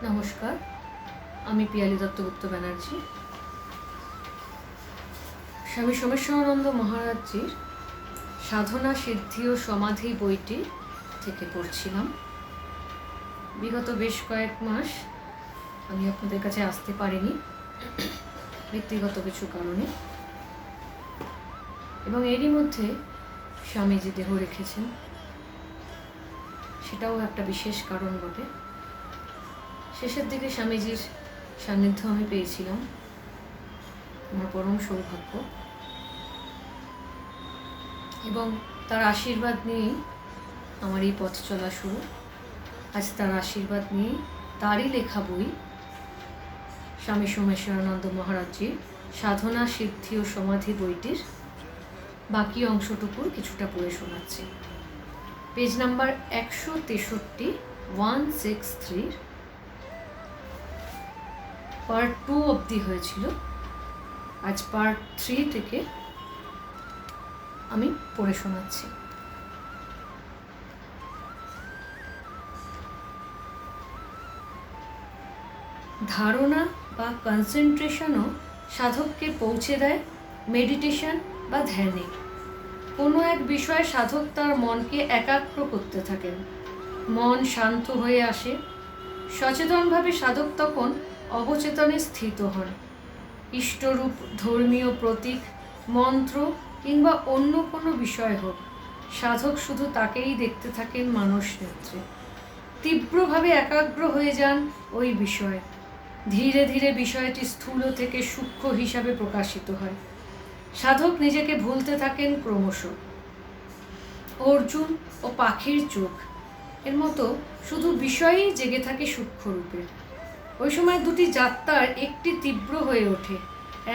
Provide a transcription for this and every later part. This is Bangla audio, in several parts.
নমস্কার, আমি পিয়ালি দত্তগুপ্ত ব্যানার্জি। স্বামী সোমেশ্বরানন্দ মহারাজজির সাধনা সিদ্ধি ও সমাধি বইটি থেকে পড়ছিলাম। বিগত বেশ কয়েক মাস আমি আপনাদের কাছে আসতে পারিনি ব্যক্তিগত কিছু কারণে, এবং এরই মধ্যে স্বামীজি দেহ রেখেছেন, সেটাও একটা বিশেষ কারণ বটে। শেষের দিকে স্বামীজির সান্নিধ্য আমি পেয়েছিলাম, আমার পরম সৌভাগ্য, এবং তার আশীর্বাদ নিয়েই আমার এই পথ চলা শুরু। আজ তার আশীর্বাদ নিয়ে তারই লেখা বই স্বামী সোমেশ্বরানন্দ মহারাজজির সাধনা সিদ্ধি ও সমাধি বইটির বাকি অংশটুকুর কিছুটা পড়ে শোনাচ্ছি। পেজ নাম্বার 163, 163 পার্ট 2 অবধি হয়েছিল। আজ পার্ট 3 থেকে আমি পড়ে শোনাচ্ছি। ধারণা বা কনসেন্ট্রেশনও সাধককে পৌঁছে দেয় মেডিটেশন বা ধ্যানে। কোনো এক বিষয়ে সাধক তার মনকে একাগ্র করতে থাকেন, মন শান্ত হয়ে আসে। সচেতনভাবে সাধক তখন অবচেতনে স্থিত হন। ইষ্টরূপ ধর্মীয় প্রতীক, মন্ত্র কিংবা অন্য কোনো বিষয় হোক, সাধক শুধু তাকেই দেখতে থাকেন মানস নেত্রে। তীব্রভাবে একাগ্র হয়ে যান ওই বিষয়ে। ধীরে ধীরে বিষয়টি স্থূল থেকে সূক্ষ্ম হিসাবে প্রকাশিত হয়। সাধক নিজেকে ভুলতে থাকেন ক্রমশ। অর্জুন ও পাখির চোখ এর মতো শুধু বিষয়েই জেগে থাকে সূক্ষ্ম রূপে। ওই সময় দুটি যাত্রার একটি তীব্র হয়ে ওঠে।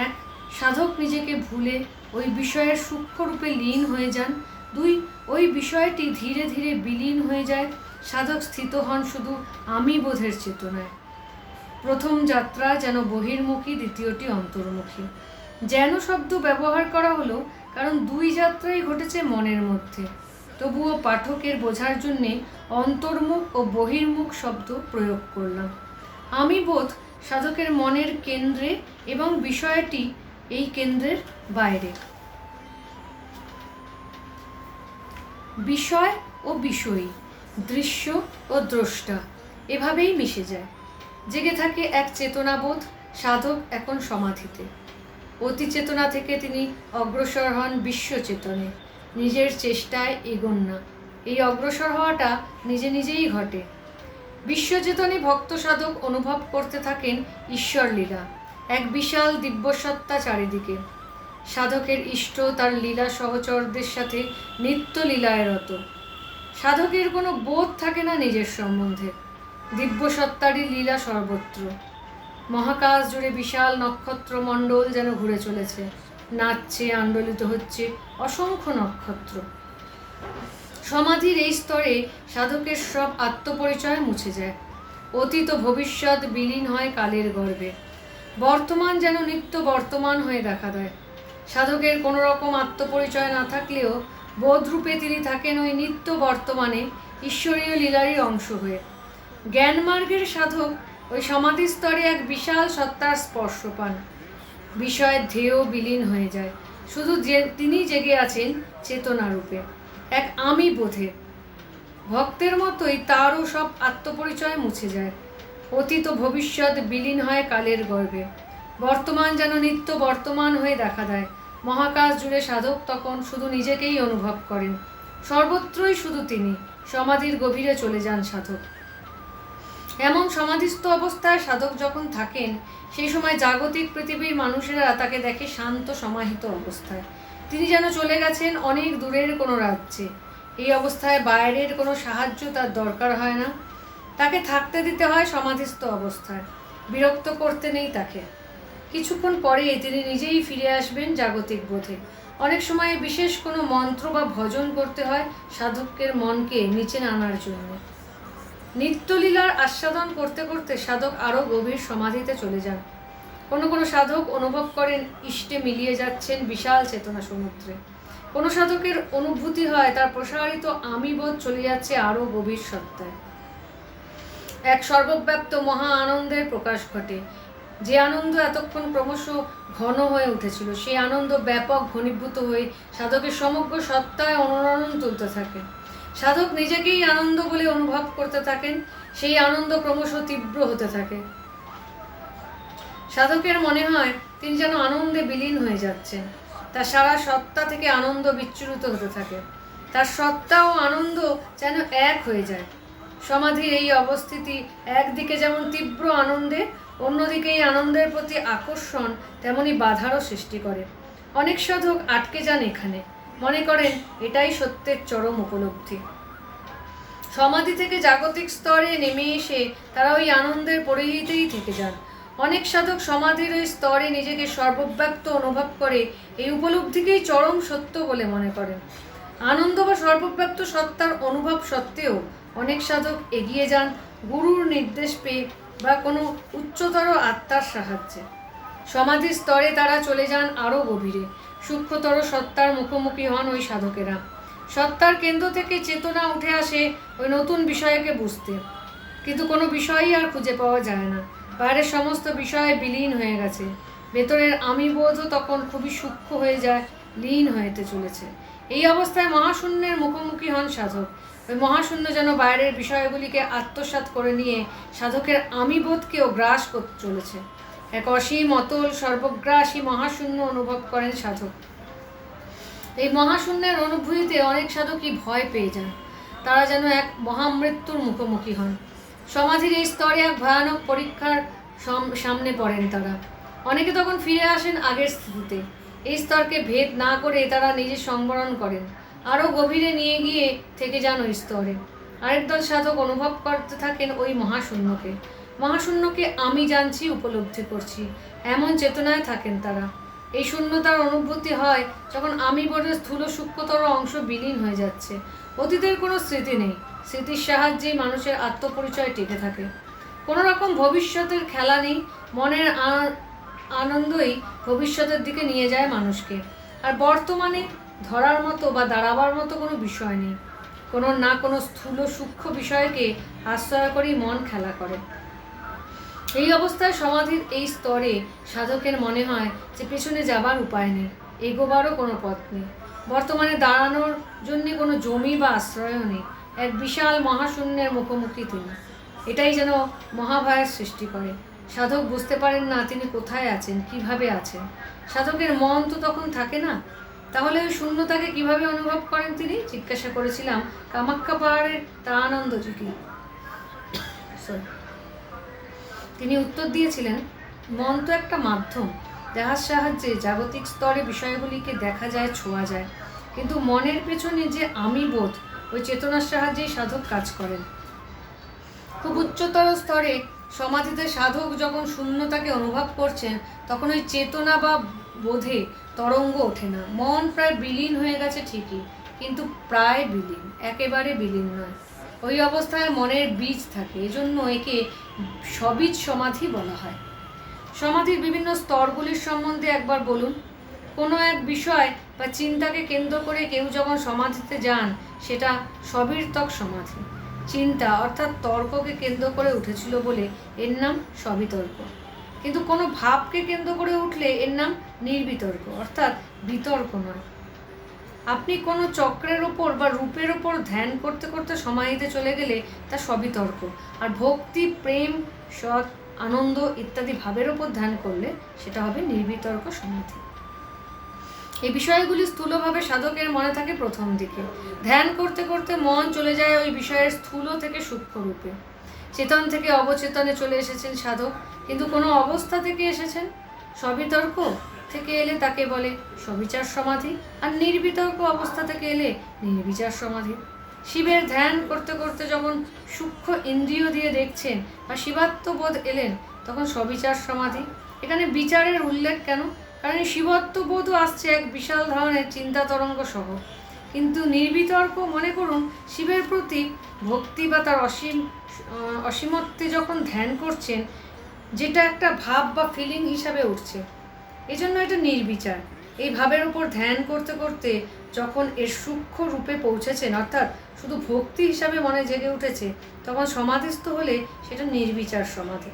এক, সাধক নিজেকে ভুলে ওই বিষয়ের সূক্ষ্ম রূপে লীন হয়ে যান। দুই, ওই বিষয়টি ধীরে ধীরে বিলীন হয়ে যায়। সাধক স্থিত হন শুধু আমি বোধের চেতনায়। প্রথম যাত্রা যেন বহির্মুখী, দ্বিতীয়টি অন্তর্মুখী। যেন শব্দ ব্যবহার করা হলো কারণ দুই যাত্রাই ঘটেছে মনের মধ্যে। তবুও পাঠকের বোঝার জন্যে অন্তর্মুখ ও বহির্মুখ শব্দ প্রয়োগ করলাম। আমি বোধ সাধকের মনের কেন্দ্রে এবং বিষয়টি এই কেন্দ্রের বাইরে। বিষয় ও বিষয়ী, দৃশ্য ও দ্রষ্টা এভাবেই মিশে যায়। জেগে থাকে এক চেতনাবোধ। সাধক এখন সমাধিতে। অতি চেতনা থেকে তিনি অগ্রসর হন বিশ্বচেতনে। নিজের চেষ্টায় এগোন না। এই অগ্রসর হওয়াটা নিজে নিজেই ঘটে। বিশ্বচেতনে ভক্ত সাধক অনুভব করতে থাকেন ঈশ্বর লীলা, এক বিশাল দিব্যসত্তা চারিদিকে। সাধকের ইষ্ট তার লীলা সহচরদের সাথে নিত্য লীলায় রত। সাধকের কোনো বোধ থাকে না নিজের সম্বন্ধে। দিব্যসত্তারই লীলা সর্বত্র। মহাকাশ জুড়ে বিশাল নক্ষত্রমণ্ডল যেন ঘুরে চলেছে, নাচছে, আন্দোলিত হচ্ছে অসংখ্য নক্ষত্র। সমাধির এই স্তরে সাধকের সব আত্মপরিচয় মুছে যায়। অতীত ও ভবিষ্যৎ বিলীন হয় কালের গর্ভে। বর্তমান যেন নিত্য বর্তমান হয়ে দেখা দেয়। সাধকের কোনো রকম আত্মপরিচয় না থাকলেও বোধরূপে তিনি থাকেন ওই নিত্য বর্তমানে, ঈশ্বরীয় লীলারই অংশ হয়ে। জ্ঞানমার্গের সাধক ওই সমাধি স্তরে এক বিশাল সত্তার স্পর্শ পান। বিষয়ের ধ্যেয় বিলীন হয়ে যায়। শুধু তিনি জেগে আছেন চেতনারূপে, এক আমি বোধে। ভক্তের মতোই তারও সব আত্মপরিচয় মুছে যায়। অতীত ও ভবিষ্যৎ বিলীন হয় কালের গর্ভে। বর্তমান যেন নিত্য বর্তমান হয়ে দেখা দেয়। মহাকাশ জুড়ে সাধক তখন শুধু নিজেকেই অনুভব করেন। সর্বত্রই শুধু তিনি। সমাধির গভীরে চলে যান সাধক। এমন সমাধিস্থ অবস্থায় সাধক যখন থাকেন, সেই সময় জাগতিক পৃথিবীর মানুষেরা তাকে দেখে শান্ত সমাহিত অবস্থায়। তিনি যেন চলে গেছেন অনেক দূরের কোনো রাজ্যে। এই অবস্থায় বাইরের কোনো সাহায্য তার দরকার হয় না। তাকে থাকতে দিতে হয় সমাধিস্থ অবস্থায়। বিরক্ত করতে নেই তাকে। কিছুক্ষণ পরে তিনি নিজেই ফিরে আসবেন জাগতিক বোধে। অনেক সময় বিশেষ কোনো মন্ত্র বা ভজন করতে হয় সাধকের মনকে নিচে আনার জন্য। নিত্যলীলার আস্বাদন করতে করতে সাধক আরও গভীর সমাধিতে চলে যান। কোনো কোনো সাধক অনুভব করেন ইষ্টে মিলিয়ে যাচ্ছেন বিশাল চেতনা সমুদ্রে। কোনো সাধকের অনুভূতি হয় তার প্রসারিত আমি বোধ চলে যাচ্ছে আরও গভীর সত্তায়। এক সর্বব্যাপ্ত মহা আনন্দের প্রকাশ ঘটে। যে আনন্দ এতক্ষণ ক্রমশ ঘন হয়ে উঠেছিল, সেই আনন্দ ব্যাপক ঘনীভূত হয়ে সাধকের সমগ্র সত্তায় অনুরণন তুলতে থাকে। সাধক নিজেকেই আনন্দ বলে অনুভব করতে থাকেন। সেই আনন্দ ক্রমশ তীব্র হতে থাকে। সাধকের মনে হয় তিনি যেন আনন্দে বিলীন হয়ে যাচ্ছেন। তার সারা সত্তা থেকে আনন্দ বিচ্ছুরিত হতে থাকে। তার সত্তা ও আনন্দ যেন এক হয়ে যায়। সমাধির এই অবস্থিতি একদিকে যেমন তীব্র আনন্দে, অন্যদিকে এই আনন্দের প্রতি আকর্ষণ তেমনি বাধারও সৃষ্টি করে। অনেক সাধক আটকে যান এখানে, মনে করেন এটাই সত্যের চরম উপলব্ধি। সমাধি থেকে জাগতিক স্তরে নেমে এসে তারা ওই আনন্দের পরিহিতেই থেকে যান। অনেক সাধক সমাধির ওই স্তরে নিজেকে সর্বব্যাপ্ত অনুভব করে এই উপলব্ধিকেই চরম সত্য বলে মনে করেন। আনন্দ বা সর্বব্যাপ্ত সত্তার অনুভব সত্ত্বেও অনেক সাধক এগিয়ে যান গুরুর নির্দেশ পেয়ে বা কোনো উচ্চতর আত্মার সাহায্যে। সমাধির স্তরে তারা চলে যান আরও গভীরে। সূক্ষ্মতর সত্তার মুখোমুখি হন ওই সাধকেরা। সত্তার কেন্দ্র থেকে চেতনা উঠে আসে ওই নতুন বিষয়কে বুঝতে, কিন্তু কোনো বিষয়ই আর খুঁজে পাওয়া যায় না। বাইরের সমস্ত বিষয় বিলীন হয়ে গেছে। ভেতরের আমিবোধও তখন খুবই সূক্ষ্ম হয়ে যায়, লীন হয়েতে চলেছে। এই অবস্থায় মহাশূন্যের মুখোমুখি হন সাধক। ওই মহাশূন্য যেন বাইরের বিষয়গুলিকে আত্মসাৎ করে নিয়ে সাধকের আমিবোধকেও গ্রাস করতে চলেছে। এক অসীম অতল সর্বগ্রাসী মহাশূন্য অনুভব করেন সাধক। এই মহাশূন্যের অনুভূতিতে অনেক সাধকই ভয় পেয়ে যান। তারা যেন এক মহামৃত্যুর মুখোমুখি হন। সমাধির এই স্তরে এক ভয়ানক পরীক্ষার সামনে পড়েন তারা। অনেকে তখন ফিরে আসেন আগের স্থিতিতে। এই স্তরকে ভেদ না করে তারা নিজে সংবরণ করেন, আরও গভীরে নিয়ে গিয়ে থেকে যান ওই স্তরে। আরেক দল সাধক অনুভব করতে থাকেন ওই মহাশূন্যকে। মহাশূন্যকে আমি জানছি, উপলব্ধি করছি, এমন চেতনায় থাকেন তারা। এই শূন্যতার অনুভূতি হয় যখন আমি বোধের স্থূল সূক্ষ্মতর অংশ বিলীন হয়ে যাচ্ছে। অতীতের কোনো স্মৃতি নেই। স্মৃতির সাহায্যেই মানুষের আত্মপরিচয় টিকে থাকে। কোনো রকম ভবিষ্যতের খেলা নেই। মনের আনন্দই ভবিষ্যতের দিকে নিয়ে যায় মানুষকে। আর বর্তমানে ধরার মতো বা দাঁড়াবার মতো কোনো বিষয় নেই। কোনো স্থূল সূক্ষ্ম বিষয়কে আশ্রয় করেই মন খেলা করে। এই অবস্থায় সমাধির এই স্তরে সাধকের মনে হয় যে পেছনে যাবার উপায় নেই, এগোবারও কোনো পথ নেই। বর্তমানে দাঁড়ানোর জন্য কোনো জমি বা আশ্রয়ও নেই। এক বিশাল মহাশূন্যের মুখোমুখি তিনি। এটাই যেন মহাভয়ের সৃষ্টি করে। সাধক বুঝতে পারেন না তিনি কোথায় আছেন, কিভাবে আছেন। সাধকের মন তো তখন থাকে না। তাহলে ওই শূন্যতাকে কিভাবে অনুভব করেন তিনি? জিজ্ঞাসা করেছিলাম কামাখ্যা পাহাড়ের তারানন্দজিকে। তিনি উত্তর দিয়েছিলেন, মন তো একটা মাধ্যম, যাহার সাহায্যে জাগতিক স্তরে বিষয়গুলিকে দেখা যায়, ছোঁয়া যায়। কিন্তু মনের পেছনে যে আমি বোধ, ওই চেতনার সাহায্যেই সাধক কাজ করেন। খুব উচ্চতর স্তরে সমাধিতে সাধক যখন শূন্যতাকে অনুভব করছেন, তখন ওই চেতনা বা বোধে তরঙ্গ ওঠে না। মন প্রায় বিলীন হয়ে গেছে ঠিকই, কিন্তু প্রায় বিলীন, একেবারে বিলীন নয়। ওই অবস্থায় মনের বীজ থাকে, এজন্য একে সবীজ সমাধি বলা হয়। সমাধির বিভিন্ন স্তরগুলির সম্বন্ধে একবার বলুন। কোনো এক বিষয় বা চিন্তাকে কেন্দ্র করে কেউ যখন সমাধিতে যান, সেটা সবিতর্ক সমাধি। চিন্তা অর্থাৎ তর্ককে কেন্দ্র করে উঠেছিল বলে এর নাম সবিতর্ক। কিন্তু কোনো ভাবকে কেন্দ্র করে উঠলে এর নাম নির্বিতর্ক, অর্থাৎ বিতর্ক নয়। আপনি কোনো চক্রের ওপর বা রূপের ওপর ধ্যান করতে করতে সমাধিতে চলে গেলে তা সবিতর্ক। আর ভক্তি, প্রেম, সৎ, আনন্দ ইত্যাদি ভাবের ওপর ধ্যান করলে সেটা হবে নির্বিতর্ক সমাধি। এই বিষয়গুলি স্থূলভাবে সাধকের মনে থাকে প্রথম দিকে। ধ্যান করতে করতে মন চলে যায় ওই বিষয়ের স্থূল থেকে সূক্ষ্ম রূপে। চেতন থেকে অবচেতনে চলে এসেছেন সাধক, কিন্তু কোনো অবস্থা থেকে এসেছেন। সবিতর্ক থেকে এলে তাকে বলে সবিচার সমাধি, আর নির্বিতর্ক অবস্থা থেকে এলে নির্বিচার সমাধি। শিবের ধ্যান করতে করতে যখন সূক্ষ্ম ইন্দ্রিয় দিয়ে দেখছেন বা শিবাত্মবোধ এলেন, তখন সবিচার সমাধি। এখানে বিচারের উল্লেখ কেন? কারণ শিবত্ববোধও আসছে এক বিশাল ধরনের চিন্তা তরঙ্গ সহ। কিন্তু নির্বিতর্ক, মনে করুন শিবের প্রতি ভক্তি বা তার অসীমত্বে যখন ধ্যান করছেন, যেটা একটা ভাব বা ফিলিং হিসাবে উঠছে, এজন্য এটা নির্বিচার। এই ভাবের উপর ধ্যান করতে করতে যখন এর সূক্ষ্ম রূপে পৌঁছেছেন, অর্থাৎ শুধু ভক্তি হিসাবে মনে জেগে উঠেছে, তখন সমাধিস্থ হলে সেটা নির্বিচার সমাধি।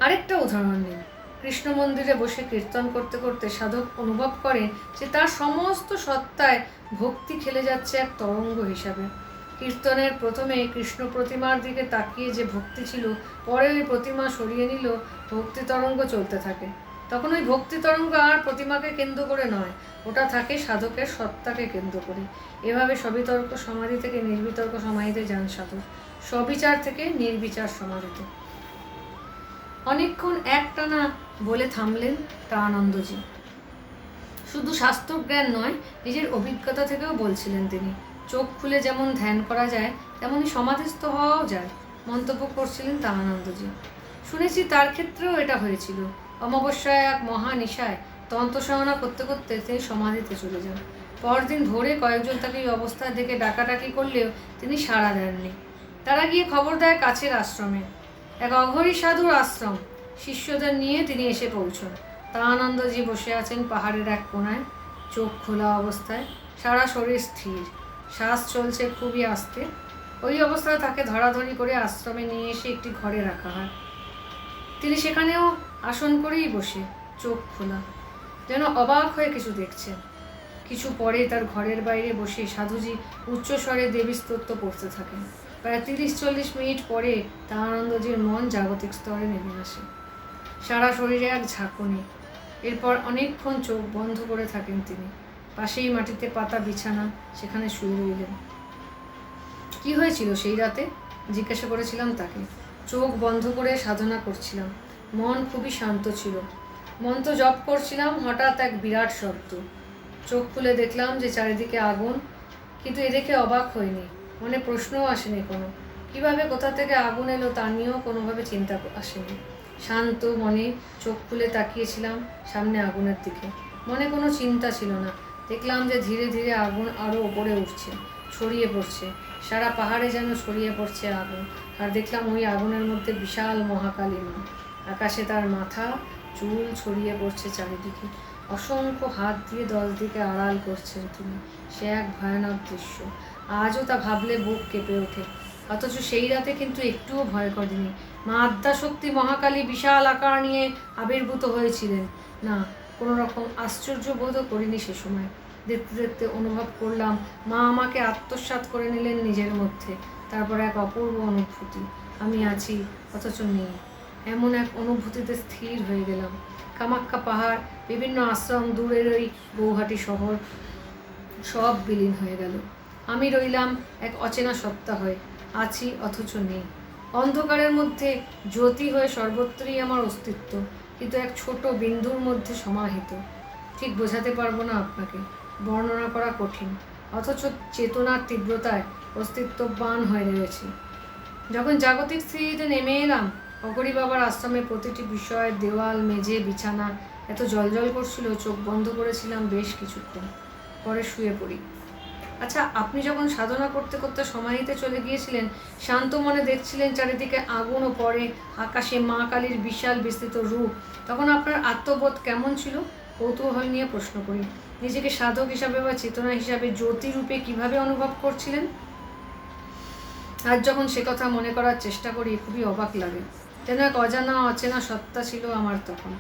আরেকটা উদাহরণ নিন। কৃষ্ণ মন্দিরে বসে কীর্তন করতে করতে সাধক অনুভব করেন যে তার সমস্ত সত্তায় ভক্তি খেলে যাচ্ছে এক তরঙ্গ হিসাবে। কীর্তনের প্রথমে কৃষ্ণ প্রতিমার দিকে তাকিয়ে যে ভক্তি ছিল, পরে ওই প্রতিমা সরিয়ে নিল, ভক্তি তরঙ্গ চলতে থাকে। তখন ওই ভক্তি তরঙ্গ আর প্রতিমাকে কেন্দ্র করে নয়, ওটা থাকে সাধকের সত্তাকে কেন্দ্র করে। এভাবে সবিতর্ক সমাধি থেকে নির্বিতর্ক সমাধিতে যান সাধক, সবিচার থেকে নির্বিচার সমাধিতে। অনেকক্ষণ একটানা বলে থামলেন তারানন্দজি। শুধু শাস্ত্রজ্ঞান নয়, নিজের অভিজ্ঞতা থেকেও বলছিলেন তিনি। চোখ খুলে যেমন ধ্যান করা যায়, তেমনই সমাধিস্থ হওয়াও যায়, মন্তব্য করছিলেন তারানন্দজি। শুনেছি তার ক্ষেত্রেও এটা হয়েছিল। অমাবস্যায় এক মহানিশায় তন্ত্রসাধনা করতে করতে তিনি সমাধিতে চলে যান। পরদিন ভোরে কয়েকজন তাকে এই অবস্থায় দেখে ডাকাডাকি করলেও তিনি সাড়া দেননি। তারা গিয়ে খবর দেয় কাছের আশ্রমে, এক অঘরী সাধুর আশ্রম। শিষ্যদের নিয়ে তিনি এসে পৌঁছন। তারানন্দজি বসে আছেন পাহাড়ের এক কোণায়, চোখ খোলা অবস্থায়, সারা শরীর স্থির, শ্বাস চলছে খুবই আস্তে। ওই অবস্থায় তাকে ধরাধরি করে আশ্রমে নিয়ে এসে একটি ঘরে রাখা হয়। তিনি সেখানেও আসন করেই বসে, চোখ খোলা, যেন অবাক হয়ে কিছু দেখছেন। কিছু পরে তার ঘরের বাইরে বসে সাধুজি উচ্চস্বরে দেবী স্তোত্র পড়তে থাকেন। প্রায় 30-40 মিনিট পরে তারানন্দজির মন জাগতিক স্তরে নেমে আসে। সারা শরীরে এক ঝাঁকুনি। এরপর অনেকক্ষণ চোখ বন্ধ করে থাকেন তিনি। পাশেই মাটিতে পাতা বিছানা, সেখানে শুয়ে রইলেন। কি হয়েছিল সেই রাতে জিজ্ঞাসা করেছিলাম তাকে। চোখ বন্ধ করে সাধনা করছিলাম, মন খুবই শান্ত ছিল, মন্ত্র জপ করছিলাম। হঠাৎ এক বিরাট শব্দ। চোখ খুলে দেখলাম যে চারিদিকে আগুন, কিন্তু এ দেখে অবাক হয়নি, মনে প্রশ্নও আসেনি কোনো। কিভাবে কোথা থেকে আগুন এলো তা নিয়েও কোনোভাবে চিন্তা আসেনি। শান্ত মনে চোখ খুলে তাকিয়েছিলাম সামনে আগুনের দিকে। মনে কোনো চিন্তা ছিল না। দেখলাম যে ধীরে ধীরে আগুন আরও ওপরে উঠছে, ছড়িয়ে পড়ছে, সারা পাহাড়ে যেন ছড়িয়ে পড়ছে আগুন। আর দেখলাম ওই আগুনের মধ্যে বিশাল মহাকালী মা। আকাশে তার মাথা, চুল ছড়িয়ে পড়ছে চারিদিকে। অসংখ্য হাত দিয়ে 10 দিকে আড়াল করছেন তিনি। সে এক ভয়ানক দৃশ্য। আজও তা ভাবলে বুক কেঁপে ওঠে। অথচ সেই রাতে কিন্তু একটুও ভয় করেনি। মা আদ্যাশক্তি মহাকালী বিশাল আকার নিয়ে আবির্ভূত হয়েছিলেন। না, কোনো রকম আশ্চর্য বোধও করিনি সে সময়। দেখতে দেখতে অনুভব করলাম মা আমাকে আত্মসাৎ করে নিলেন নিজের মধ্যে। তারপর এক অপূর্ব অনুভূতি, আমি আছি অথচ নেই, এমন এক অনুভূতিতে স্থির হয়ে গেলাম। কামাখ্যা পাহাড়, বিভিন্ন আশ্রম, দূরের ওই গৌহাটি শহর, সব বিলীন হয়ে গেল। আমি রইলাম এক অচেনা সত্তা হয়ে, আছি অথচ নেই। অন্ধকারের মধ্যে জ্যোতি হয়ে সর্বত্রই আমার অস্তিত্ব, কিন্তু এক ছোট বিন্দুর মধ্যে সমাহিত। ঠিক বোঝাতে পারবো না আপনাকে, বর্ণনা করা কঠিন। অথচ চেতনার তীব্রতায় অস্তিত্ববান হয়ে রয়েছে। যখন জাগতিক স্থিতিতে নেমে এলাম, অগরী বাবার আশ্রমে প্রতিটি বিষয়, দেওয়াল, মেঝে, বিছানা এত জলজল করছিল, চোখ বন্ধ করেছিলাম বেশ কিছুক্ষণ, পরে শুয়ে পড়ি। আচ্ছা, আপনি যখন সাধনা করতে করতে সমাধিতে চলে গিয়েছিলেন, শান্ত মনে দেখছিলেন চারিদিকে আগুন ও পরে আকাশে মা কালীর বিশাল বিস্তৃত রূপ, তখন আপনার আত্মবোধ কেমন ছিল? কৌতূহল নিয়ে প্রশ্ন করি। নিজেকে সাধক হিসাবে বা চেতনা হিসাবে জ্যোতিরূপে কিভাবে অনুভব করছিলেন? আজ যখন সে কথা মনে করার চেষ্টা করি, খুবই অবাক লাগে। যেন এক অজানা অচেনা সত্তা ছিল আমার তখন।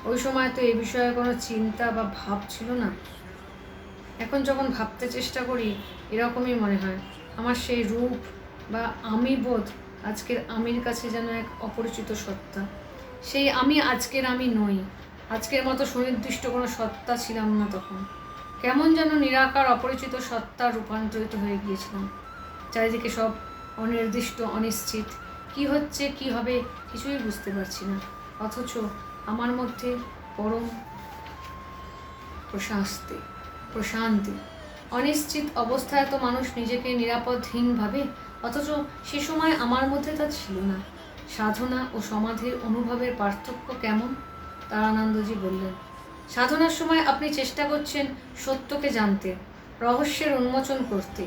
ওই সময় তো এই বিষয়ে কোনো চিন্তা বা ভাব ছিল না। এখন যখন ভাবতে চেষ্টা করি, এরকমই মনে হয় আমার সেই রূপ বা আমি বোধ আজকের আমির কাছে যেন এক অপরিচিত সত্তা। সেই আমি আজকের আমি নই। আজকের মতো সুনির্দিষ্ট কোনো সত্তা ছিলাম না তখন। কেমন যেন নিরাকার অপরিচিত সত্তা রূপান্তরিত হয়ে গিয়েছিলাম। চারিদিকে সব অনির্দিষ্ট, অনিশ্চিত। কি হচ্ছে, কি হবে, কিছুই বুঝতে পারছি না। অথচ আমার মধ্যে পরম প্রশান্তি। অনিশ্চিত অবস্থায় তো মানুষ নিজেকে নিরাপদহীন ভাবে, অথচ সে সময় আমার মধ্যে তা ছিল না। সাধনা ও সমাধির অনুভবের পার্থক্য কেমন? তারানন্দজি বললেন, সাধনার সময় আপনি চেষ্টা করছেন সত্যকে জানতে, রহস্যের উন্মোচন করতে,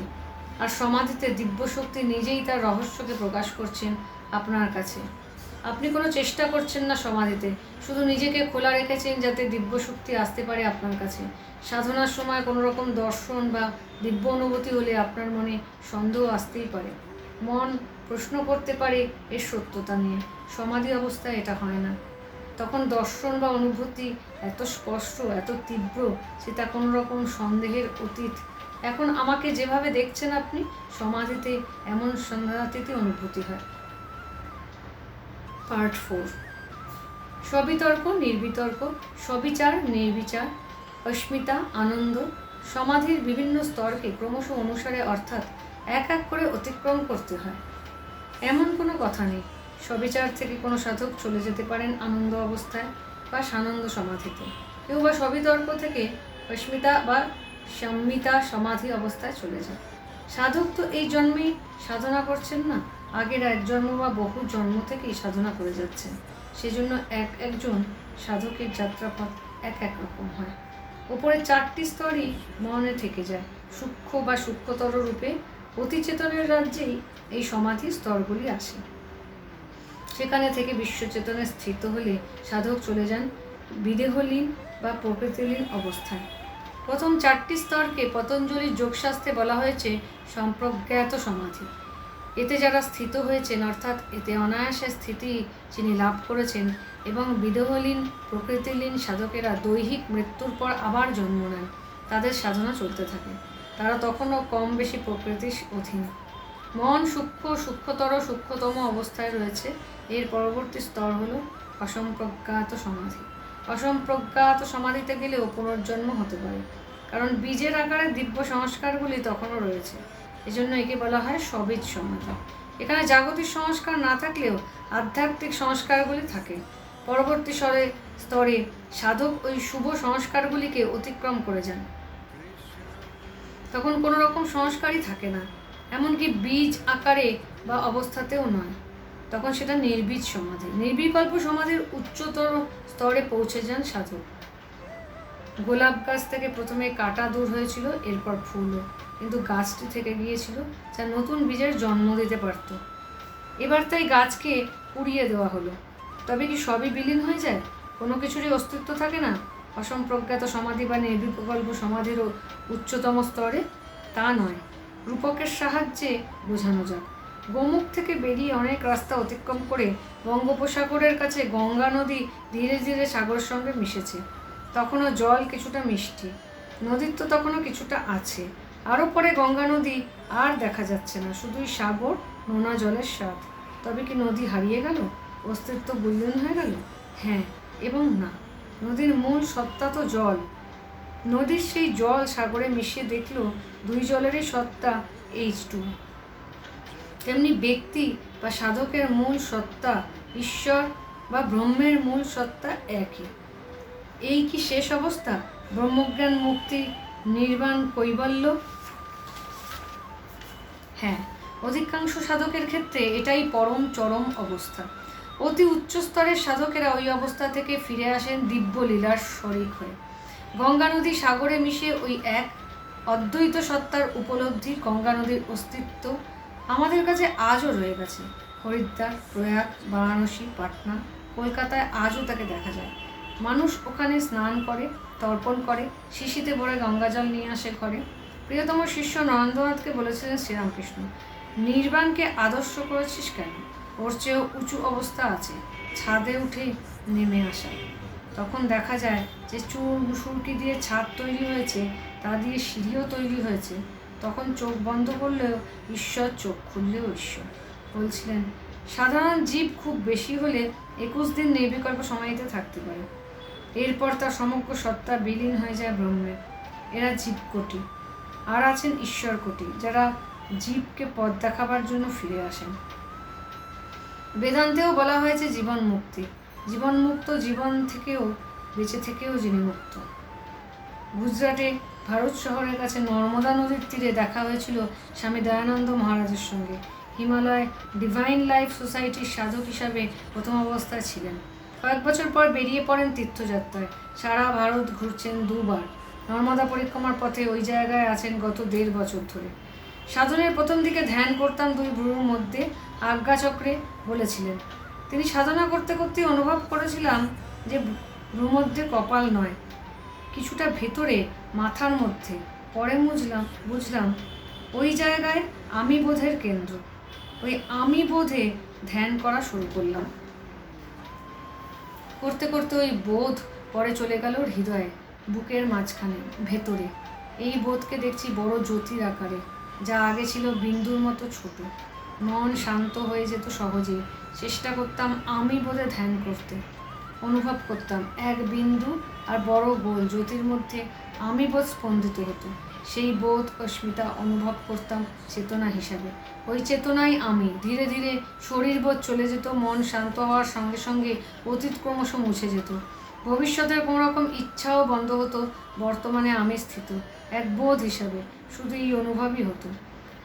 আর সমাধিতে দিব্যশক্তি নিজেই তার রহস্যকে প্রকাশ করছেন আপনার কাছে। আপনি কোনো চেষ্টা করছেন না সমাধিতে, শুধু নিজেকে খোলা রেখেছেন যাতে দিব্য শক্তি আসতে পারে আপনার কাছে। সাধনার সময় কোনো রকম দর্শন বা দিব্য অনুভূতি হলে আপনার মনে সন্দেহ আসতেই পারে, মন প্রশ্ন করতে পারে এর সত্যতা নিয়ে। সমাধি অবস্থায় এটা হয় না। তখন দর্শন বা অনুভূতি এত স্পষ্ট, এত তীব্র যে তা কোনো রকম সন্দেহের অতীত। এখন আমাকে যেভাবে দেখছেন আপনি, সমাধিতে এমন সন্ধ্যাতীতে অনুভূতি হয়। পার্ট 4। সবিতর্ক নির্বিতর্ক, সবিচার নির্বিচার, অস্মিতা আনন্দ। সমাধির বিভিন্ন স্তরকে ক্রমশ অনুসারে অর্থাৎ এক এক করে অতিক্রম করতে হয়, এমন কোনো কথা নেই। সবিচার থেকে কোনো সাধক চলে যেতে পারেন আনন্দ অবস্থায় বা সানন্দ সমাধিতে, কেউ বা সবিতর্ক থেকে অস্মিতা বা সম্মিতা সমাধি অবস্থায় চলে যায়। সাধক তো এই জন্মেই সাধনা করছেন না, আগের এক জন্ম বা বহু জন্ম থেকেই সাধনা করে যাচ্ছেন। সেজন্য একজন সাধকের যাত্রাপথ এক এক রকম হয়। ওপরে 4টি স্তরই মনে থেকে যায়। সূক্ষ্ম বা সূক্ষ্মতর রূপে অতিচেতনের রাজ্যেই এই সমাধি স্তরগুলি আসে। সেখানে থেকে বিশ্বচেতনে স্থিত হলে সাধক চলে যান বিদেহলীন বা প্রকৃতিলীন অবস্থায়। প্রথম 4টি স্তরকে পতঞ্জলির যোগশাস্ত্রে বলা হয়েছে সম্প্রজ্ঞাত সমাধি। এতে যারা স্থিত হয়েছেন, অর্থাৎ এতে অনায়াসে স্থিতি যিনি লাভ করেছেন, এবং বিদেহলীন প্রকৃতিলীন সাধকেরা দৈহিক মৃত্যুর পর আবার জন্ম নেন, তাদের সাধনা চলতে থাকে। তারা তখনও কম বেশি প্রকৃতির অধীন। মন সূক্ষ্মতম অবস্থায় রয়েছে। এর পরবর্তী স্তর হলো অসম্প্রজ্ঞাত সমাধি। অসম্প্রজ্ঞাত সমাধিতে গেলেও পুনর্জন্ম হতে পারে, কারণ বীজের আকারে দিব্য সংস্কারগুলি তখনও রয়েছে। এজন্য একে বলা হয় সবীজ সমাধি। এখানে জাগতিক সংস্কার না থাকলেও আধ্যাত্মিক সংস্কারগুলি থাকে। পরবর্তী স্তরে সাধক ওই শুভ সংস্কারগুলিকে অতিক্রম করে যান। তখন কোনো রকম সংস্কারই থাকে না, এমনকি বীজ আকারে বা অবস্থাতেও নয়। তখন সেটা নির্বীজ সমাধি। নির্বিকল্প সমাধির উচ্চতর স্তরে পৌঁছে যান সাধক। গোলাপ গাছ থেকে প্রথমে কাঁটা দূর হয়েছিল, এরপর ফুলও, কিন্তু গাছটি থেকে গিয়েছিল, যা নতুন বীজের জন্ম দিতে পারত। এবার তাই গাছকে পুড়িয়ে দেওয়া হলো। তবে কি সবই বিলীন হয়ে যায়? কোনো কিছুরই অস্তিত্ব থাকে না অসম্প্রজ্ঞাত সমাধি বা নির্বিকল্প সমাধিরও উচ্চতম স্তরে? তা নয়, রূপকের সাহায্যে বোঝানো যাক। গোমুখ থেকে বেরিয়ে অনেক রাস্তা অতিক্রম করে বঙ্গোপসাগরের কাছে গঙ্গা নদী ধীরে ধীরে সাগরের সঙ্গে মিশেছে। তখনও জল কিছুটা মিষ্টি, নদীর তো তখনও কিছুটা আছে। আরও পরে গঙ্গা নদী আর দেখা যাচ্ছে না, শুধুই সাগর, নোনা জলের স্বাদ। তবে কি নদী হারিয়ে গেল? অস্তিত্ব বিলীন হয়ে গেল? হ্যাঁ এবং না। নদীর মূল সত্তা তো জল। নদীর সেই জল সাগরে মিশিয়ে দেখল দুই জলেরই সত্তা H2। তেমনি ব্যক্তি বা সাধকের মূল সত্তা ঈশ্বর বা ব্রহ্মের মূল সত্তা একই। এই কি শেষ অবস্থা? ব্রহ্মজ্ঞান, মুক্তি, নির্বাণ, কৈবল্য? হ্যাঁ, অধিকাংশ সাধকের ক্ষেত্রে এটাই পরম চরম অবস্থা। অতি উচ্চ স্তরের সাধকেরা ওই অবস্থা থেকে ফিরে আসেন দিব্য লীলার শরিক হয়ে। গঙ্গা নদী সাগরে মিশে ওই এক অদ্বৈত সত্তার উপলব্ধি, গঙ্গা নদীর অস্তিত্ব আমাদের কাছে আজও রয়ে গেছে। হরিদ্বার, প্রয়াগ, বারাণসী, পাটনা, কলকাতায় আজও তাকে দেখা যায়। মানুষ ওখানে স্নান করে, তর্পণ করে, শিশিতে ভরে গঙ্গাজল নিয়ে আসে ঘরে। প্রিয়তম শিষ্য নরেন্দ্রনাথকে বলেছিলেন শ্রীরামকৃষ্ণ, নির্বাণকে আদর্শ করেছিস কেন? ওর চেয়েও উঁচু অবস্থা আছে, ছাদে উঠে নেমে আসা। তখন দেখা যায় যে চুন সুরকি দিয়ে ছাদ তৈরি হয়েছে, তা দিয়ে সিঁড়িও তৈরি হয়েছে। তখন চোখ বন্ধ করলেও ঈশ্বর, চোখ খুললেও ঈশ্বর। বলছিলেন সাধারণ জীব খুব বেশি হলে 21 দিন নির্বিকল্প সমাধিতে থাকতে পারে, এরপর তার সমগ্র সত্তা বিলীন হয়ে যায় ব্রহ্মে। এরা জীব কোটি। আর আছেন ঈশ্বর কোটি, যারা জীবকে পথ দেখাবার জন্য ফিরে আসেন। বেদান্তেও বলা হয়েছে জীবন মুক্তি। জীবন মুক্ত, জীবন থেকেও, বেঁচে থেকেও যিনি মুক্ত। গুজরাটে ভারত শহরের কাছে নর্মদা নদীর তীরে দেখা হয়েছিল স্বামী দয়ানন্দ মহারাজের সঙ্গে। হিমালয় ডিভাইন লাইফ সোসাইটির সাধক হিসাবে প্রথম অবস্থায় ছিলেন। কয়েক বছর পর বেরিয়ে পড়েন তীর্থযাত্রায়। সারা ভারত ঘুরছেন 2 বার। নর্মদা পরিক্রমার পথে ওই জায়গায় আছেন গত 1.5 বছর ধরে। সাধনের প্রথম দিকে ধ্যান করতাম 2 ভ্রুর মধ্যে, আজ্ঞাচক্রে বলেছিলেন, তিনি সাধনা করতে করতে অনুভব করেছিলাম যে ভ্রূমধ্যে কপাল নয়, কিছুটা ভেতরে মাথার মধ্যে। পরে বুঝলাম ওই জায়গায় আমি বোধের কেন্দ্র। ওই আমি বোধে ধ্যান করা শুরু করলাম। করতে করতে ওই বোধ পরে চলে গেল হৃদয়ে, বুকের মাঝখানে, ভেতরে। এই বোধকে দেখছি বড় জ্যোতির আকারে, যা আগে ছিল বিন্দুর মতো ছোট। মন শান্ত হয়ে যেত সহজেই। চেষ্টা করতাম আমি বোধে ধ্যান করতে। অনুভব করতাম এক বিন্দু আর বড় গোল জ্যোতির মধ্যে আমি বোধ স্পন্দিত হতো। সেই বোধ অস্মিতা অনুভব করতাম চেতনা হিসাবে। ওই চেতনাই আমি। ধীরে ধীরে শরীর বোধ চলে যেত। মন শান্ত হওয়ার সঙ্গে সঙ্গে অতীত ক্রমশ মুছে যেত। ভবিষ্যতের কোনো রকম ইচ্ছাও বন্ধ হতো। বর্তমানে আমি স্থিত এক বোধ হিসাবে। শুধু এই অনুভবই হতো।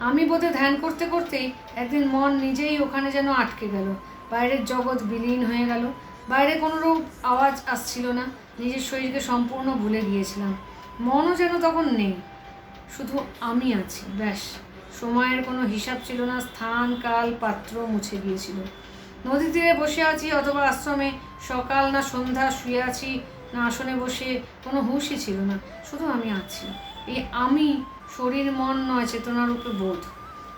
আমি বোধে ধ্যান করতে করতেই একদিন মন নিজেই ওখানে যেন আটকে গেল। বাইরের জগৎ বিলীন হয়ে গেল। বাইরে কোনো রূপ আওয়াজ আসছিল না। নিজের শরীরকে সম্পূর্ণ ভুলে গিয়েছিলাম। মনও যেন তখন নেই, শুধু আমি আছি, ব্যাস। সময়ের কোনো হিসাব ছিল না। স্থান, কাল, পাত্র মুছে গিয়েছিল। নদী তীরে বসে আছি অথবা আশ্রমে, সকাল না সন্ধ্যা, শুয়ে আছি না আসনে বসে, কোনো হুঁশই ছিল না। শুধু আমি আছি। এই আমি শরীর মন নয়, চেতনারূপে বোধ।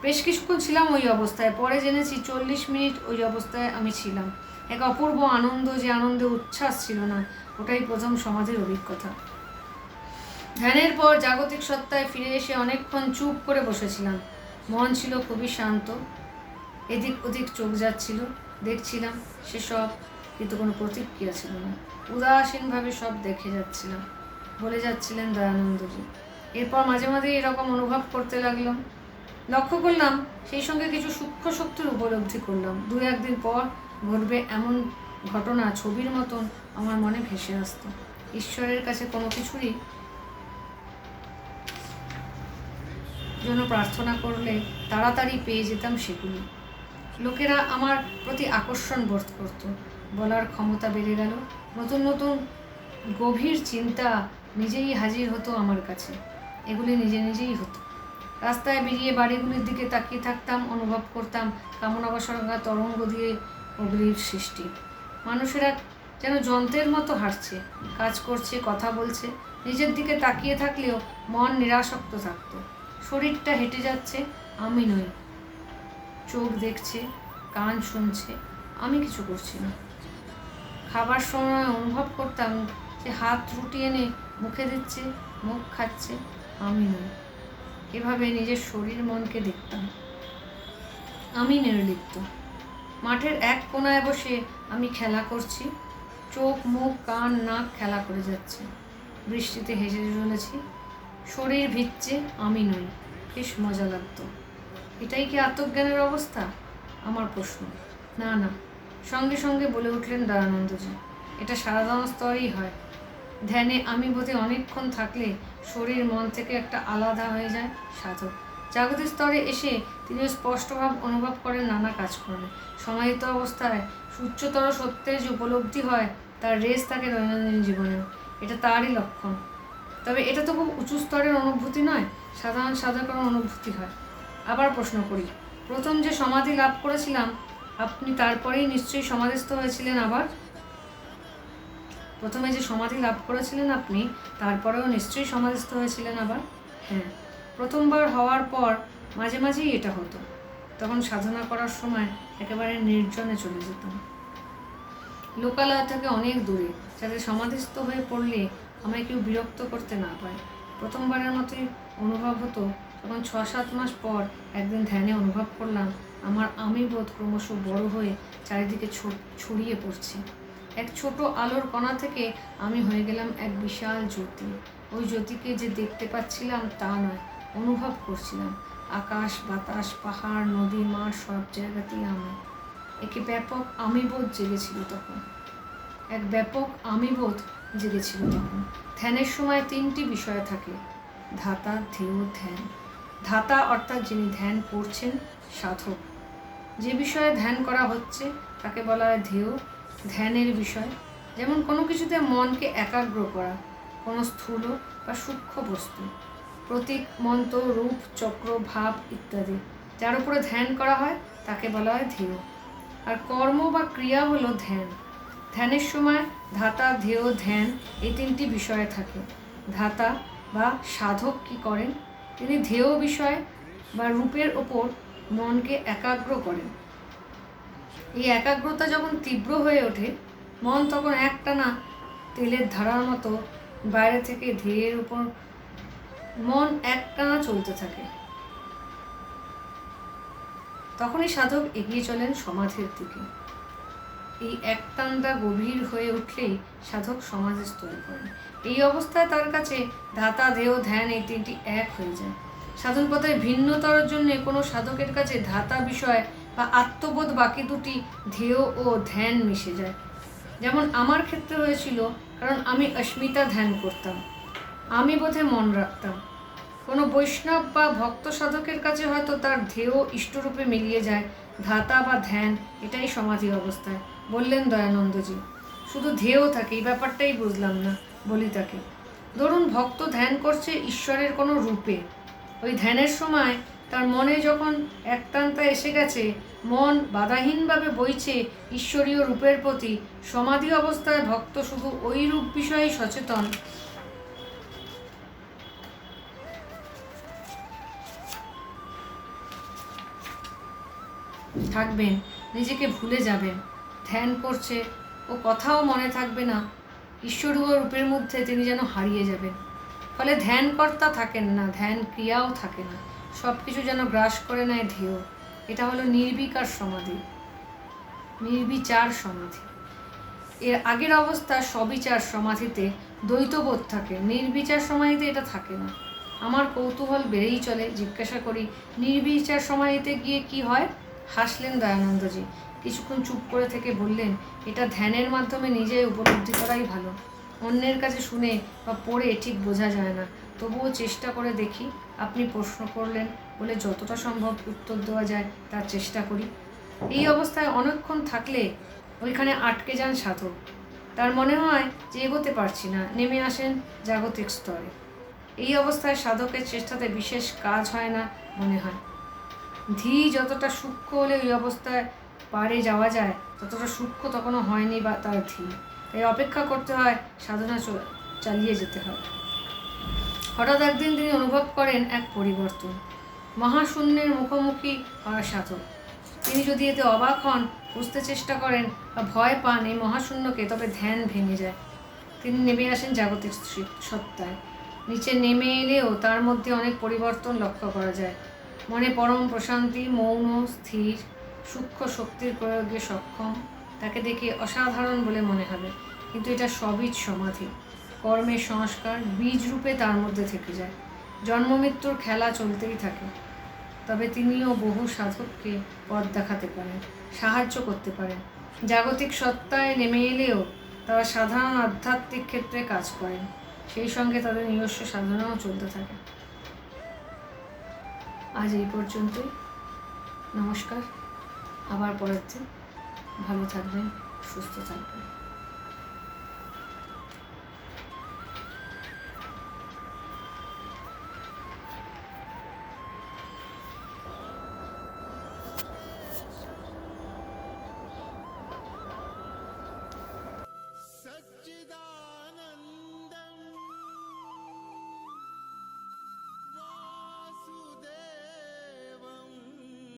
বেশ কিছুক্ষণ ছিলাম ওই অবস্থায়। পরে জেনেছি 40 মিনিট ওই অবস্থায় আমি ছিলাম। এক অপূর্ব আনন্দ, যে আনন্দে উচ্ছ্বাস ছিল না। ওটাই প্রথম সমাধির অভিজ্ঞতা। ধ্যানের পর জাগতিক সত্তায় ফিরে এসে অনেকক্ষণ চুপ করে বসেছিলাম। মন ছিল খুবই শান্ত। এদিক ওদিক চোখ যাচ্ছিল, দেখছিলাম সেসব, কিন্তু কোনো প্রতিক্রিয়া ছিল না। উদাসীনভাবে সব দেখে যাচ্ছিলাম। বলে যাচ্ছিলেন দয়ানন্দজি। এরপর মাঝে মাঝে এরকম অনুভব করতে লাগলাম। লক্ষ্য করলাম সেই সঙ্গে কিছু সূক্ষ্ম শক্তির উপলব্ধি করলাম। 2-1 দিন পর ঘটবে এমন ঘটনা ছবির মতন আমার মনে ভেসে আসতো। ঈশ্বরের কাছে কোনো কিছুরই জন্য প্রার্থনা করলে তাড়াতাড়ি পেয়ে যেতাম সেগুলি। লোকেরা আমার প্রতি আকর্ষণ বোধ করত। বলার ক্ষমতা বেড়ে গেল। নতুন নতুন গভীর চিন্তা নিজেই হাজির হতো আমার কাছে। এগুলি নিজে নিজেই হতো। রাস্তায় বেরিয়ে বাড়িগুলির দিকে তাকিয়ে থাকতাম। অনুভব করতাম কামনা বাসনা তরঙ্গ দিয়ে ওগুলির সৃষ্টি। মানুষেরা যেন যন্ত্রের মতো হাঁটছে, কাজ করছে, কথা বলছে। নিজের দিকে তাকিয়ে থাকলেও মন নিরাসক্ত থাকতো। শরীরটা হেঁটে যাচ্ছে, আমি নই। চোখ দেখছে, কান শুনছে, আমি কিছু করছি না। খাবার সময় অনুভব করতাম যে হাত রুটি এনে মুখে দিচ্ছে, মুখ খাচ্ছে, আমি নই। এভাবে নিজের শরীর মনকে দেখতাম। আমি নির্লিপ্ত। মাঠের এক কোনায় বসে আমি খেলা করছি। চোখ, মুখ, কান, নাক খেলা করে যাচ্ছে। বৃষ্টিতে হেসে চলেছি। শরীর ভিজছে, আমি নই। বেশ মজা লাগতো। এটাই কি আত্মজ্ঞানের অবস্থা? আমার প্রশ্ন। না না, সঙ্গে সঙ্গে বলে উঠলেন দয়ানন্দজি, এটা সাধারণ স্তরেই হয়। ধ্যানে আমি বোধে অনেকক্ষণ থাকলে শরীর মন থেকে একটা আলাদা হয়ে যায় সাধক। জাগতিক স্তরে এসে তিনি স্পষ্টভাব অনুভব করেন নানা কাজকর্মে। সমাহিত অবস্থায় উচ্চতর সত্যের যে উপলব্ধি হয় তার রেশ থাকে দৈনন্দিন জীবনেও। এটা তারই লক্ষণ। তবে এটা তো খুব উঁচু স্তরের অনুভূতি নয়, সাধারণ সাধকের অনুভূতি হয়। আবার প্রশ্ন করি, প্রথম যে সমাধি লাভ করেছিলাম আপনি, তারপরেই নিশ্চয়ই সমাধিস্থ হয়েছিলেন আবার? প্রথমে যে সমাধি লাভ করেছিলেন আপনি, তারপরেও নিশ্চয়ই সমাধিস্থ হয়েছিলেন আবার? হ্যাঁ, প্রথমবার হওয়ার পর মাঝে মাঝেই এটা হতো। তখন সাধনা করার সময় একেবারে নির্জনে চলে যেতাম, লোকালয় থেকে অনেক দূরে, যাতে সমাধিস্থ হয়ে পড়লে আমায় কেউ বিরক্ত করতে না পারে। প্রথমবারের মতোই অনুভব হতো। তখন 6-7 মাস পর একদিন ধ্যানে অনুভব করলাম আমার আমি বোধ ক্রমশ বড় হয়ে চারিদিকে ছড়িয়ে পড়ছে। এক ছোট আলোর কণা থেকে আমি হয়ে গেলাম এক বিশাল জ্যোতি। ওই জ্যোতিকে যে দেখতে পাচ্ছিলাম তা নয়, অনুভব করছিলাম। আকাশ, বাতাস, পাহাড়, নদী, মাঠ, সব জায়গাতেই আমি। একে ব্যাপক আমিবোধ জেগেছিল তখন। এক ব্যাপক আমিবোধ জেগেছিল তখন। ধ্যানের সময় 3টি বিষয় থাকে: ধাতা, ধ্যেয়, ধ্যান। ধাতা অর্থাৎ যিনি ধ্যান করছেন, সাধক। যে বিষয়ে ধ্যান করা হচ্ছে তাকে বলা হয় ধ্যেয়, ধ্যানের বিষয়। যেমন কোনো কিছুতে মনকে একাগ্র করা, কোনো স্থূল বা সূক্ষ্ম বস্তু, প্রতীক, মন্ত্র, রূপ, চক্র, ভাব ইত্যাদি যার উপরে ধ্যান করা হয় তাকে বলা হয় ধ্যেয়। আর কর্ম বা ক্রিয়া হলো ধ্যান। ধ্যানের সময় ধাতা, ধ্যেয়, ধ্যান এই তিনটি বিষয়ে থাকে। ধাতা বা সাধক কি করেন? তিনি ধ্যেয় বিষয় বা রূপের ওপর মনকে একাগ্র করেন। এই একাগ্রতা যখন তীব্র হয়ে ওঠে, মন তখন একটানা তেলের ধারার মতো বাইরে থেকে ধ্যেয়ের উপর মন একটানা চলতে থাকে। তখনই সাধক এগিয়ে চলেন সমাধির দিকে। এই একটানটা গভীর হয়ে উঠলেই সাধক সমাধিস্থ হয়ে পড়েন। এই অবস্থায় তার কাছে ধাতা, ধ্যেয়, ধ্যান এই তিনটি এক হয়ে যায়। সাধন পথের ভিন্নতর জন্য কোনো সাধকের কাছে ধাতা বিষয় বা আত্মবোধ বাকি দুটি ধ্যেয় ও ধ্যান মিশে যায়। যেমন আমার ক্ষেত্রে হয়েছিল, কারণ আমি অস্মিতা ধ্যান করতাম, আমি বোধে মন রাখতাম। কোনো বৈষ্ণব বা ভক্ত সাধকের কাছে হয়তো তার ধ্যেয় ইষ্টরূপে মিলিয়ে যায়, ধাতা বা ধ্যান এটাই সমাধি অবস্থায়। বললেন দয়ানন্দজি, শুধু ধ্যেয় থাকে, এই ব্যাপারটাই বুঝলাম না। বলি তাকে, ধরুন ভক্ত ধ্যান করছে ঈশ্বরের কোনো রূপে, ওই ধ্যানের সময় তার মনে যখন একটানতা এসে গেছে, মন বাধাহীনভাবে বইছে ঈশ্বরীয় রূপের প্রতি, সমাধি অবস্থায় ভক্ত শুধু ওই রূপ বিষয়েই সচেতন থাকবেন, নিজেকে ভুলে যাবেন। ধ্যান করছে ও কথাও মনে থাকবে না, ঈশ্বরীয় রূপের মধ্যে তিনি যেন হারিয়ে যাবেন। ফলে ধ্যানকর্তা থাকেন না, ধ্যান ক্রিয়াও থাকে না, সব কিছু যেন গ্রাস করে নেয় ধ্যেয়। এটা হলো নির্বিকার সমাধি, নির্বিচার সমাধি। এর আগের অবস্থা সবিচার সমাধিতে দ্বৈতবোধ থাকে, নির্বিচার সমাধিতে এটা থাকে না। আমার কৌতূহল বেড়েই চলে, জিজ্ঞাসা করি, নির্বিচার সমাধিতে গিয়ে কি হয়? হাসলেন দয়ানন্দজি, কিছুক্ষণ চুপ করে থেকে বললেন, এটা ধ্যানের মাধ্যমে নিজে উপলব্ধি করাই ভালো। অন্যের কাছে শুনে বা পড়ে ঠিক বোঝা যায় না, তবুও চেষ্টা করে দেখি। আপনি প্রশ্ন করলেন বলে যতটা সম্ভব উত্তর দেওয়া যায় তার চেষ্টা করি। এই অবস্থায় অনেকক্ষণ থাকলে ওইখানে আটকে যান সাধক। তার মনে হয় যে এগোতে পারছি না, নেমে আসেন জাগতিক স্তরে। এই অবস্থায় সাধকের চেষ্টাতে বিশেষ কাজ হয় না মনে হয়। ধী যতটা সূক্ষ্ম হলে ওই অবস্থায় পারে যাওয়া যায়, ততটা সূক্ষ্ম তখনও হয়নি বা তার ধী, তাই অপেক্ষা করতে হয়, সাধনা চালিয়ে যেতে হয়। হঠাৎ একদিন তিনি অনুভব করেন এক পরিবর্তন। মহাশূন্যের মুখোমুখি হওয়া সাধক। তিনি যদি এতে অবাক হন, বুঝতে চেষ্টা করেন বা ভয় পান এই মহাশূন্যকে, তবে ধ্যান ভেঙে যায়। তিনি নেমে আসেন জাগতিক সত্তায়। নিচে নেমে এলেও তার মধ্যে অনেক পরিবর্তন লক্ষ্য করা যায়। মনে পরম প্রশান্তি, মৌন, স্থির, সূক্ষ্ম শক্তির প্রয়োগে সক্ষম। তাকে দেখে অসাধারণ বলে মনে হবে, কিন্তু এটা সবই সমাধি, কর্মের সংস্কার বীজ রূপে তার মধ্যে থেকে যায়। জন্মমৃত্যুর খেলা চলতেই থাকে। তবে তিনিও বহু সাধককে পথ দেখাতে পারেন, সাহায্য করতে পারেন। জাগতিক সত্তায় নেমে এলেও তারা সাধারণ আধ্যাত্মিক ক্ষেত্রে কাজ করেন, সেই সঙ্গে তাদের নিজস্ব সাধনাও চলতে থাকে। আজ এই পর্যন্তই। নমস্কার। আবার পরের দিন। ভালো থাকবেন, সুস্থ থাকবেন।